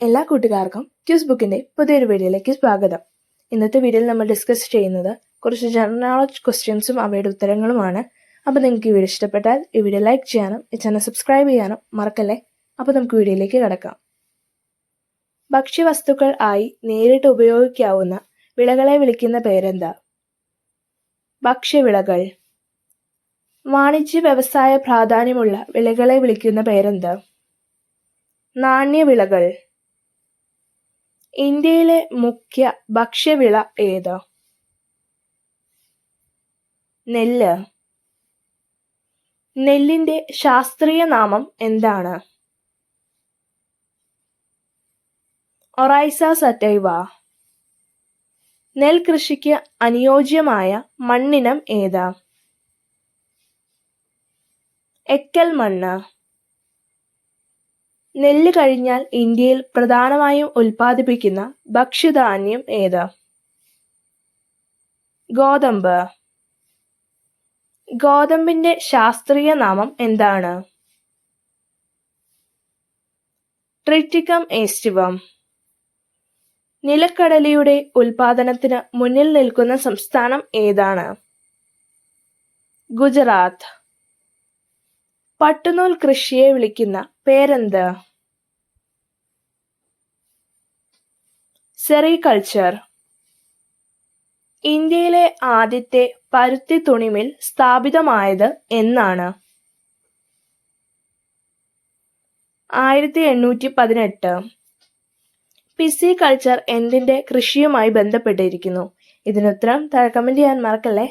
എല്ലാ കൂട്ടുകാർക്കും ക്യൂസ് ബുക്കിന്റെ പുതിയൊരു വീഡിയോയിലേക്ക് സ്വാഗതം. ഇന്നത്തെ വീഡിയോയിൽ നമ്മൾ ഡിസ്കസ് ചെയ്യുന്നത് കുറച്ച് ജനറൽ നോളജ് ക്വസ്റ്റ്യൻസും അവയുടെ ഉത്തരങ്ങളുമാണ്. അപ്പോൾ നിങ്ങൾക്ക് ഈ വീഡിയോ ഇഷ്ടപ്പെട്ടാൽ ഈ വീഡിയോ ലൈക്ക് ചെയ്യാനും ഈ ചാനൽ സബ്സ്ക്രൈബ് ചെയ്യാനും മറക്കല്ലേ. അപ്പോൾ നമുക്ക് വീഡിയോയിലേക്ക് കടക്കാം. ഭക്ഷ്യവസ്തുക്കൾ ആയി നേരിട്ട് ഉപയോഗിക്കാവുന്ന വിളകളെ വിളിക്കുന്ന പേരെന്താ? ഭക്ഷ്യവിളകൾ. വാണിജ്യ വ്യവസായ പ്രാധാന്യമുള്ള വിളകളെ വിളിക്കുന്ന പേരെന്താ? നാണ്യവിളകൾ. ഇന്ത്യയിലെ മുഖ്യ ഭക്ഷ്യവിള ഏത്? നെല്ല്. നെല്ലിന്റെ ശാസ്ത്രീയ നാമം എന്താണ്? Oryza sativa. നെൽകൃഷിക്ക് അനുയോജ്യമായ മണ്ണിനം ഏതാ? എക്കൽ മണ്ണ്. നെല്ല് കഴിഞ്ഞാൽ ഇന്ത്യയിൽ പ്രധാനമായും ഉൽപ്പാദിപ്പിക്കുന്ന ഭക്ഷ്യധാന്യം ഏത്? ഗോതമ്പ്. ഗോതമ്പിന്റെ ശാസ്ത്രീയ നാമം എന്താണ്? ട്രിറ്റിക്കം ഏസ്റ്റിവം. നിലക്കടലയുടെ ഉൽപാദനത്തിന് മുന്നിൽ നിൽക്കുന്ന സംസ്ഥാനം ഏതാണ്? ഗുജറാത്ത്. പട്ടുനൂൽ കൃഷിയെ വിളിക്കുന്ന പേരെന്ത്? സെറികൾച്ചർ. ഇന്ത്യയിലെ ആദ്യത്തെ പരുത്തി തുണിമിൽ സ്ഥാപിതമായത് എന്നാണ്? 1818. പിസികൾച്ചർ എന്തിന്റെ കൃഷിയുമായി ബന്ധപ്പെട്ടിരിക്കുന്നു? ഇതിനുത്തരം താഴെ കമന്റ് ചെയ്യാൻ മറക്കല്ലേ.